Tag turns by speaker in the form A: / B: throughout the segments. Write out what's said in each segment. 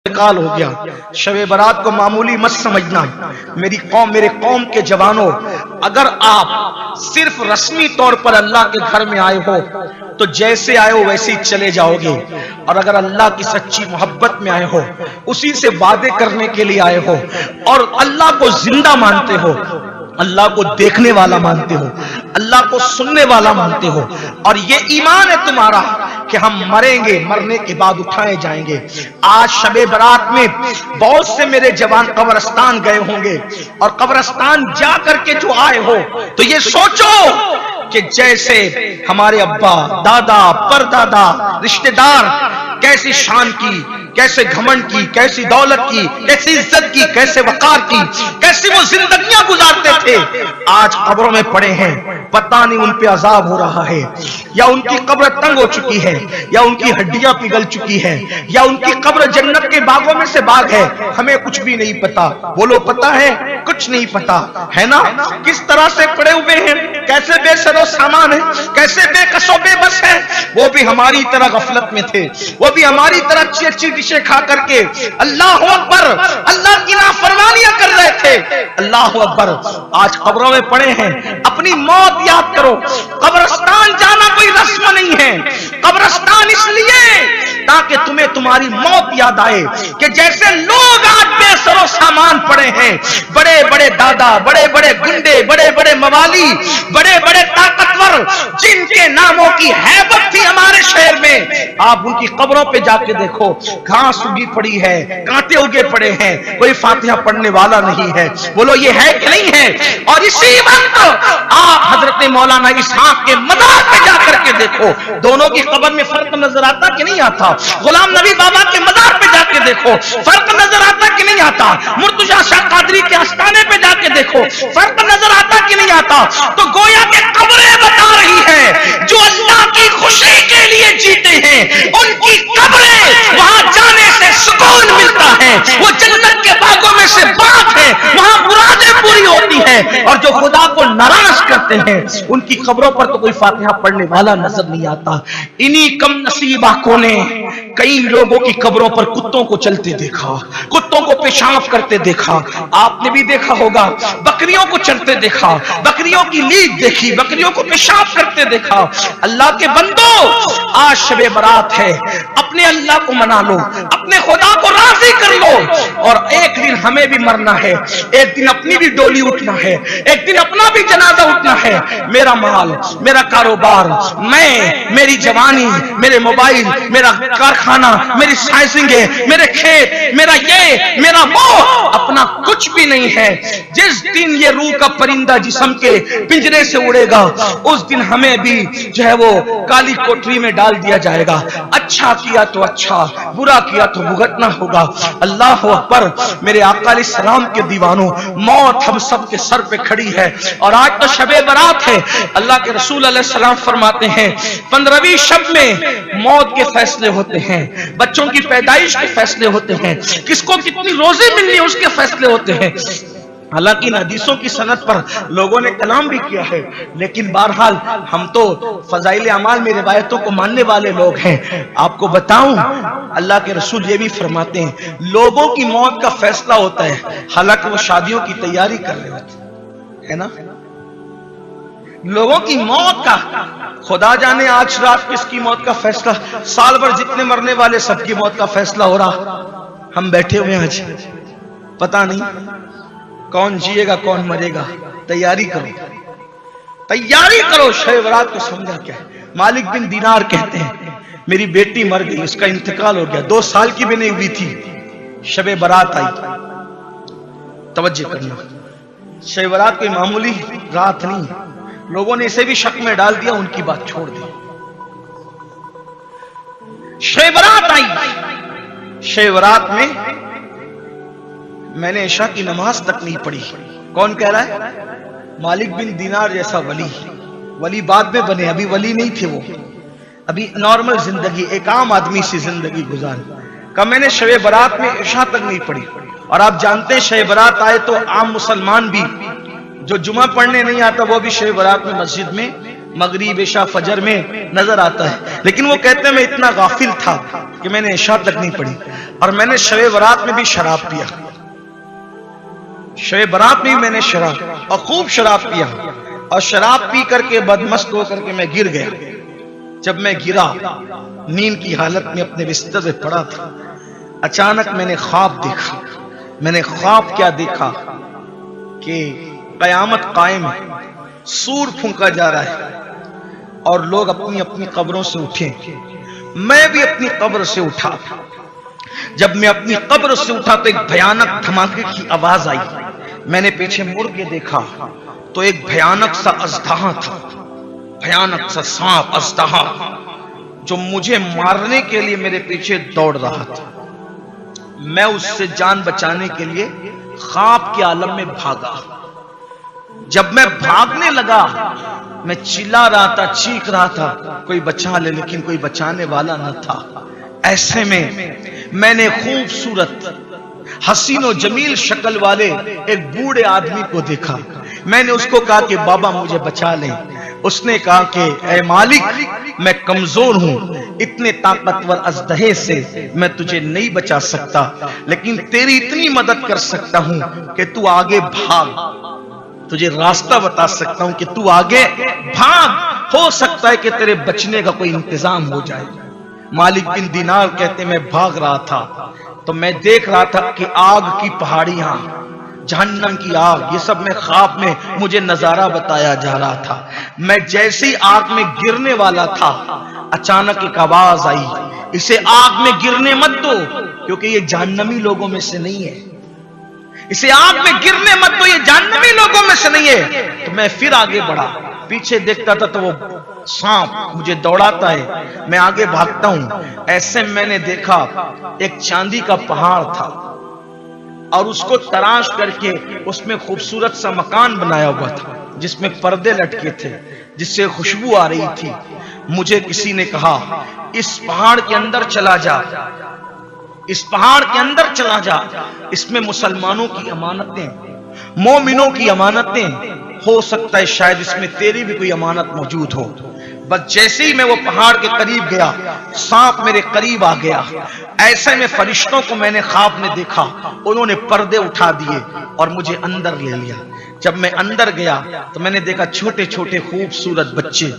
A: انتقال ہو گیا. شب برات کو معمولی مت سمجھنا. میری قوم، میرے قوم کے جوانوں، اگر آپ صرف رسمی طور پر اللہ کے گھر میں آئے ہو تو جیسے آئے ہو ویسے ہی چلے جاؤ گے، اور اگر اللہ کی سچی محبت میں آئے ہو، اسی سے وعدے کرنے کے لیے آئے ہو، اور اللہ کو زندہ مانتے ہو، اللہ کو دیکھنے والا مانتے ہو، اللہ کو سننے والا مانتے ہو، اور یہ ایمان ہے تمہارا کہ ہم مریں گے، مرنے کے بعد اٹھائے جائیں گے. آج شب برات میں بہت سے میرے جوان قبرستان گئے ہوں گے، اور قبرستان جا کر کے جو آئے ہو تو یہ سوچو کہ جیسے ہمارے ابا، دادا، پردادا، رشتہ دار کیسی شان کی، کیسے گھمنڈ کی، کیسی دولت کی، کیسی عزت کی، کیسے وقار کی، کیسی وہ زندگیاں گزارتے تھے، آج قبروں میں پڑے ہیں. پتہ نہیں ان پہ عذاب ہو رہا ہے، یا ان کی قبر تنگ ہو چکی ہے، یا ان کی ہڈیاں پگھل چکی ہے، یا ان کی قبر جنت کے باغوں میں سے باغ ہے. ہمیں کچھ بھی نہیں پتا. بولو پتا ہے؟ کچھ نہیں پتا ہے نا. کس طرح سے پڑے ہوئے ہیں، کیسے بے سر و سامان ہے، کیسے بے کس و بے بس ہے. وہ بھی ہماری طرح غفلت میں تھے، وہ بھی ہماری طرح اچھی اچھی ڈشیں کھا کر کے اللہ اکبر، اللہ کی نافرمانیاں کر رہے تھے. اللہ اکبر. آج قبروں میں پڑے ہیں. اپنی موت یاد کرو. قبرستان جانا کوئی رسم نہیں ہے. قبرستان اس لیے تاکہ تمہیں تمہاری موت یاد آئے کہ جیسے لوگ آج بے سر و سامان پڑے ہیں، بڑے بڑے دادا، بڑے بڑے گنڈے، بڑے بڑے موالی، بڑے بڑے طاقتور جن کے ناموں کی ہیبت تھی ہمارے شہر میں، آپ ان کی قبروں پہ جا کے دیکھو، گھاس اگی پڑی ہے، کانٹے اگے پڑے ہیں، کوئی فاتحہ پڑھنے والا نہیں ہے. بولو یہ ہے کہ نہیں ہے؟ اور اسی وقت آپ حضرت مولانا اسحاق کے مزار پہ جا کر کے دیکھو، دونوں کی قبر میں فرق نظر آتا کہ نہیں آتا؟ غلام نبی بابا کے مزار پہ جا کے دیکھو، فرق نظر آتا کہ نہیں آتا؟ مرتضی شاہ قادری کے آستانے پہ جا کے دیکھو، فرق نظر آتا کہ نہیں آتا؟ تو گویا کہ قبریں بتا رہی ہے جو اللہ کی خوشی کے لیے جیتے ہیں، ان کی قبریں وہاں جانے سے سکون ملتا ہے، وہ جنت کے باغوں میں سے باغ ہے، وہاں مرادیں پوری ہوتی ہیں. اور جو خدا کو ناراض کرتے ہیں ان کی قبروں پر تو کوئی فاتحہ پڑھنے والا نظر نہیں آتا. انہی کم نصیب آنکھوں نے کئی لوگوں کی قبروں پر کتوں کو چلتے دیکھا، کتوں کو پیشاب کرتے دیکھا. آپ نے بھی دیکھا ہوگا، بکریوں کو چلتے دیکھا، بکریوں کی لیگ دیکھی، بکریوں کو پیشاب کرتے دیکھا. اللہ کے بندو، آج شب برات ہے، اپنے اللہ کو منا لو، اپنے خدا کو راضی کر لو. اور ایک دن ہمیں بھی مرنا ہے، ایک دن اپنی بھی ڈولی اٹھنا ہے، ایک دن اپنا بھی جنازہ اٹھنا ہے. میرا مال، میرا کاروبار، میری جوانی، میرے موبائل، میرا کارخانہ، میری سائنسنگیں، میرے کھیت، میرا یہ، میرا وہ، اپنا کچھ بھی نہیں ہے. جس دن یہ روح کا پرندہ جسم کے پنجرے سے اڑے گا، اس دن ہمیں بھی جو ہے وہ کالی کوٹری میں ڈال دیا جائے گا. اچھا کیا تو اچھا، برا کیا تو بھگتنا ہوگا. اللہ اکبر. میرے آقا علیہ السلام کے دیوانوں، موت ہم سب کے سر پہ کھڑی ہے، اور آج تو شب برات ہے. اللہ کے رسول علیہ السلام فرماتے ہیں 15ویں شب میں موت کے فیصلے ہوتے ہیں، بچوں کی پیدائش کے فیصلے ہوتے ہیں، کس کو کتنی روزی ملنی ہے اس کے فیصلے ہوتے ہیں. حالانکہ ان حدیثوں کی سند پر لوگوں نے کلام بھی کیا ہے، لیکن بہرحال ہم تو فضائل اعمال میں روایتوں کو ماننے والے لوگ ہیں. آپ کو بتاؤں، اللہ کے رسول یہ بھی فرماتے ہیں لوگوں کی موت کا فیصلہ ہوتا ہے، حالانکہ وہ شادیوں کی تیاری کر رہے ہوتے ہیں نا. لوگوں کی موت کا خدا جانے آج رات کس کی موت کا فیصلہ، سال بھر جتنے مرنے والے سب کی موت کا فیصلہ ہو رہا. ہم بیٹھے ہوئے آج پتہ نہیں کون جیے گا کون مرے گا. تیاری کرو، تیاری کرو. شب برات کو سمجھا کیا ہے؟ مالک بن دینار کہتے ہیں میری بیٹی مر گئی، اس کا انتقال ہو گیا، 2 سال کی بھی نہیں ہوئی تھی، شب برات آئی. توجہ کرنا، شب برات کوئی معمولی رات نہیں. لوگوں نے اسے بھی شک میں ڈال دیا، ان کی بات چھوڑ دی. شب برات آئی. شب برات میں میں نے عشاء کی نماز تک نہیں پڑھی. کون کہہ رہا ہے؟ مالک بن دینار جیسا ولی. ولی بعد میں بنے، ابھی ولی نہیں تھے وہ، ابھی نارمل زندگی، ایک عام آدمی سی زندگی گزار. کہ میں نے شب برات میں عشاء تک نہیں پڑھی. اور آپ جانتے ہیں شب برات آئے تو عام مسلمان بھی جو جمعہ پڑھنے نہیں آتا وہ بھی شب برات میں مسجد میں مغرب عشاء فجر میں نظر آتا ہے، لیکن وہ کہتے ہیں میں اتنا غافل تھا کہ میں نے عشاء تک نہیں پڑھی، اور میں نے شب برات میں بھی شراب پیا، شب برات میں بھی میں نے شراب اور خوب شراب پیا، اور شراب پی کر کے بدمست ہو کر کے میں گر گیا۔ جب میں گرا نیند کی حالت میں اپنے بستر پہ پڑا تھا، اچانک میں نے خواب دیکھا۔ میں نے خواب کیا دیکھا کہ قیامت قائم ہے، سور پھونکا جا رہا ہے اور لوگ اپنی اپنی قبروں سے اٹھے۔ میں بھی اپنی قبر سے اٹھا۔ جب میں اپنی قبر سے اٹھا تو ایک بھیانک دھماکے کی آواز آئی۔ میں نے پیچھے مڑ کے دیکھا تو ایک بھیانک سا اژدہا تھا، بھیانک سا سانپ اژدہا جو مجھے مارنے کے لیے میرے پیچھے دوڑ رہا تھا۔ میں اس سے جان بچانے کے لیے خواب کے عالم میں بھاگا۔ جب میں بھاگنے لگا میں چلا رہا تھا، چیخ رہا تھا کوئی بچا لے، لیکن کوئی بچانے والا نہ تھا۔ ایسے میں نے خوبصورت حسین و جمیل شکل والے ایک بوڑھے آدمی کو دیکھا۔ میں نے اس کو کہا کہ بابا مجھے بچا لیں۔ اس نے کہا کہ اے مالک میں کمزور ہوں، اتنے طاقتور اژدہے سے میں تجھے نہیں بچا سکتا، لیکن تیری اتنی مدد کر سکتا ہوں کہ تو آگے بھاگ، تجھے راستہ بتا سکتا ہوں کہ تو آگے بھاگ، ہو سکتا ہے کہ تیرے بچنے کا کوئی انتظام ہو جائے۔ مالک بن دینار کہتے میں بھاگ رہا تھا تو میں دیکھ رہا تھا کہ آگ کی پہاڑیاں، جہنم کی آگ، یہ سب میں خواب میں مجھے نظارہ بتایا جا رہا تھا۔ میں جیسے ہی آگ میں گرنے والا تھا اچانک ایک آواز آئی، اسے آگ میں گرنے مت دو کیونکہ یہ جہنمی لوگوں میں سے نہیں ہے، اسے آگ میں گرنے مت دو، یہ جہنمی لوگوں میں سے نہیں ہے۔ تو میں پھر آگے بڑھا، پیچھے دیکھتا تھا تو وہ سانپ مجھے دوڑاتا ہے، میں آگے بھاگتا ہوں۔ ایسے میں نے دیکھا ایک چاندی کا پہاڑ تھا اور اس کو تراش کر کے اس میں خوبصورت سا مکان بنایا ہوا تھا جس میں پردے لٹکے تھے، جس سے خوشبو آ رہی تھی۔ مجھے کسی نے کہا اس پہاڑ کے اندر چلا جا، اس پہاڑ کے اندر چلا جا، اس میں مسلمانوں کی امانتیں، مومنوں کی امانتیں، ہو سکتا ہے شاید اس میں تیری بھی کوئی امانت موجود ہو۔ بس جیسے ہی میں وہ پہاڑ کے قریب گیا سانپ میرے قریب آ گیا۔ ایسے میں فرشتوں کو میں نے خواب میں دیکھا، انہوں نے پردے اٹھا دیے اور مجھے اندر لے لیا۔ جب میں اندر گیا تو میں نے دیکھا چھوٹے چھوٹے خوبصورت بچے،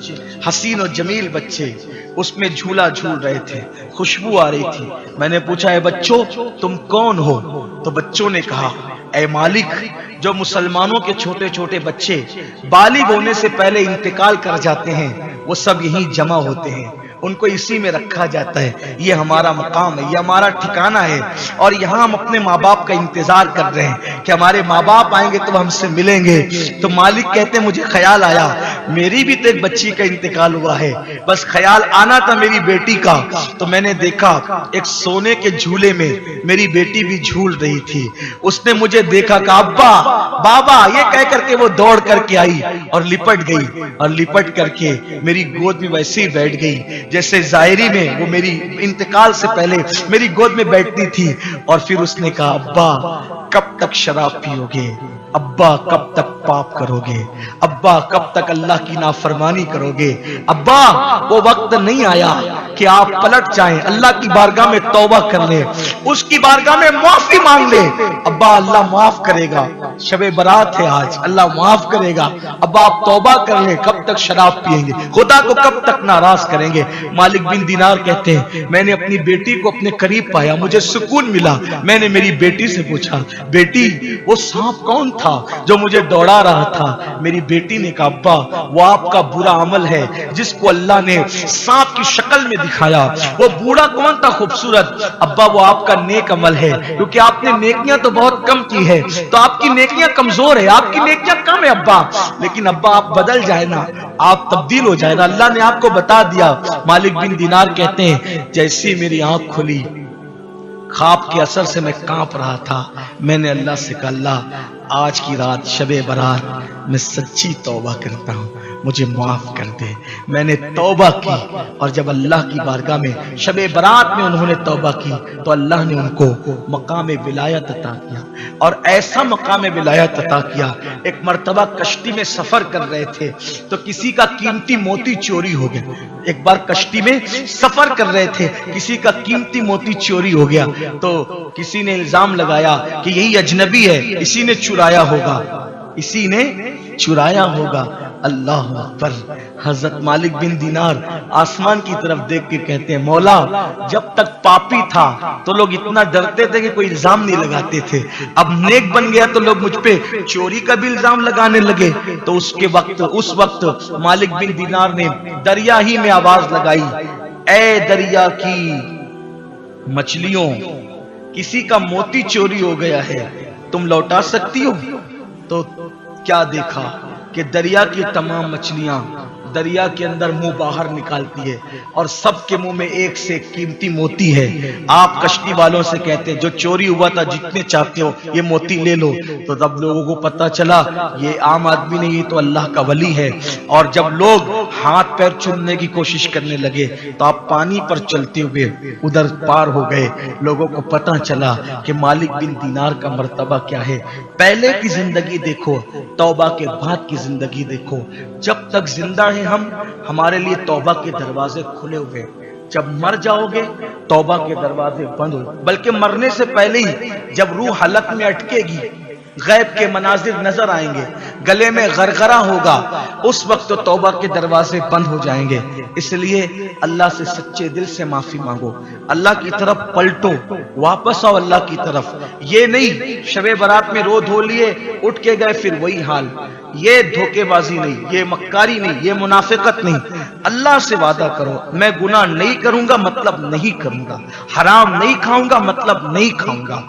A: حسین و جمیل بچے اس میں جھولا جھول رہے تھے، خوشبو آ رہی تھی۔ میں نے پوچھا اے بچوں تم کون ہو؟ تو بچوں نے کہا اے مالک جو مسلمانوں کے چھوٹے چھوٹے بچے بالغ ہونے سے پہلے انتقال کر جاتے ہیں وہ سب یہیں جمع ہوتے ہیں، ان کو اسی میں رکھا جاتا ہے، یہ ہمارا مقام ہے، یہ ہمارا ٹھکانہ ہے، اور یہاں ہم اپنے ماں باپ کا انتظار کر رہے ہیں کہ ہمارے ماں باپ آئیں گے تو ہم سے ملیں گے۔ تو مالک کہتے ہیں مجھے خیال آیا میری بھی تو ایک بچی کا انتقال ہوا ہے، بس خیال آنا تھا میری بیٹی کا۔ تو میں نے دیکھا ایک سونے کے جھولے میں میری بیٹی بھی جھول رہی تھی، اس نے مجھے دیکھا کہ ابا بابا یہ کہہ کر کے وہ دوڑ کر کے آئی اور لپٹ گئی، اور لپٹ کر کے میری گود میں ویسے ہی بیٹھ گئی جیسے ظاہری میں وہ میری انتقال سے پہلے میری گود میں بیٹھتی تھی۔ اور پھر اس نے کہا ابا کب تک شراب پیو گے، ابا کب تک پاپ کرو گے، ابا کب تک اللہ کی نافرمانی کرو گے، ابا وہ وقت نہیں آیا کہ آپ پلٹ جائیں، اللہ کی بارگاہ میں توبہ کر لیں، اس کی بارگاہ میں معافی مانگ لیں، ابا اللہ معاف کرے گا، شب برات ہے آج اللہ معاف کرے گا، ابا آپ توبہ کر لیں، کب تک شراب پیئیں گے، خدا کو کب تک ناراض کریں گے۔ مالک بن دینار کہتے ہیں میں نے اپنی بیٹی کو اپنے قریب پایا، مجھے سکون ملا۔ میں نے میری بیٹی سے پوچھا بیٹی وہ سانپ کون تھا جو مجھے دوڑا رہا تھا؟ میری بیٹی نے کہا ابا وہ آپ کا برا عمل ہے جس کو اللہ نے سانپ کی شکل میں دکھایا۔ وہ بوڑھا کون تھا خوبصورت؟ ابا وہ آپ کا نیک عمل ہے، کیونکہ آپ نے نیکیاں تو بہت کم کی ہے، تو آپ کی نیکیاں کمزور ہے، آپ کی نیکیاں کم ہے ابا، لیکن ابا آپ بدل جائے نا، آپ تبدیل ہو جائے نا، اللہ نے آپ کو بتا دیا۔ مالک بن دینار کہتے ہیں جیسی میری آنکھ کھلی خواب کے اثر سے میں کانپ رہا تھا، میں نے اللہ سے کہا اللہ آج کی رات شب برات میں سچی توبہ کرتا ہوں، مجھے معاف کر دے۔ میں نے توبہ کی، اور جب اللہ کی بارگاہ میں شب برات میں انہوں نے توبہ کی تو اللہ نے ان کو مقام ولایت عطا کیا، اور ایسا مقام ولایت عطا کیا۔ ایک مرتبہ کشتی میں سفر کر رہے تھے تو کسی کا قیمتی موتی چوری ہو گیا۔ ایک بار کشتی میں سفر کر رہے تھے، کسی کا قیمتی موتی چوری ہو گیا، تو کسی نے الزام لگایا کہ یہی اجنبی ہے، اسی نے چرایا ہوگا، اسی نے چرایا ہوگا۔ اللہ اکبر۔ حضرت مالک بن دینار آسمان کی طرف دیکھ کے کہتے ہیں، مولا جب تک پاپی تھا تو لوگ اتنا ڈرتے تھے کہ کوئی الزام نہیں لگاتے تھے، اب نیک بن گیا تو لوگ مجھ پہ چوری کا بھی الزام لگانے لگے۔ تو اس وقت مالک بن دینار نے دریا ہی میں آواز لگائی، اے دریا کی مچھلیوں، کسی کا موتی چوری ہو گیا ہے، تم لوٹا سکتی ہو؟ تو کیا دیکھا کہ دریا کی تمام مچھلیاں دریا کے اندر منہ باہر نکالتی ہے، اور سب کے منہ میں ایک سے قیمتی موتی ہے۔ آپ کشتی والوں سے کہتے ہیں جو چوری ہوا تھا جتنے چاہتے ہو یہ موتی لے لو۔ تو جب لوگوں کو پتا چلا یہ عام آدمی نہیں، یہ تو اللہ کا ولی ہے، اور جب لوگ ہاتھ پیر چومنے کی کوشش کرنے لگے تو آپ پانی پر چلتے ہوئے ادھر پار ہو گئے۔ لوگوں کو پتا چلا کہ مالک بن دینار کا مرتبہ کیا ہے۔ پہلے کی زندگی دیکھو، توبہ کے بعد کی زندگی دیکھو۔ جب تک زندہ ہیں ہمارے لیے توبہ کے دروازے کھلے ہوئے، جب مر جاؤ گے توبہ کے دروازے بند ہو، بلکہ مرنے سے پہلے ہی جب روح حلق میں اٹکے گی، غیب کے مناظر نظر آئیں گے، گلے میں غرغرہ ہوگا، اس وقت تو توبہ کے دروازے بند ہو جائیں گے۔ اس لیے اللہ سے سچے دل سے معافی مانگو، اللہ کی طرف پلٹو، واپس آؤ اللہ کی طرف۔ یہ نہیں شب برات میں رو دھو لیے اٹھ کے گئے پھر وہی حال، یہ دھوکے بازی نہیں، یہ مکاری نہیں، یہ منافقت نہیں۔ اللہ سے وعدہ کرو میں گناہ نہیں کروں گا مطلب نہیں کروں گا، حرام نہیں کھاؤں گا مطلب نہیں کھاؤں گا،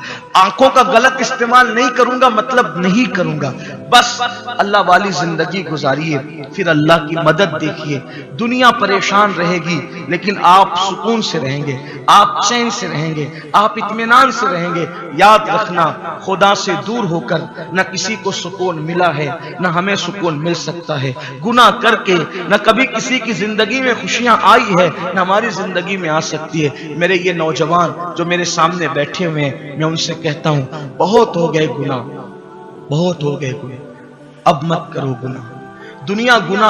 A: آنکھوں کا غلط استعمال نہیں کروں گا مطلب نہیں کروں گا، بس اللہ والی زندگی گزاریے، پھر اللہ کی مدد دیکھیے۔ دنیا پریشان رہے گی لیکن آپ سکون سے رہیں گے، آپ چین سے رہیں گے، آپ اطمینان سے رہیں گے۔ یاد رکھنا خدا سے دور ہو کر نہ کسی کو سکون ملا ہے نہ ہمیں سکون مل سکتا ہے۔ گناہ کر کے نہ کبھی کسی کی زندگی میں خوشیاں آئی ہے نہ ہماری زندگی میں آ سکتی ہے۔ میرے یہ نوجوان جو میرے سامنے بیٹھے ہوئے ہیں، میں ان سے کہتا ہوں بہت ہو گئے گناہ، بہت ہو گئے گناہ، اب مت کرو گناہ۔ دنیا گناہ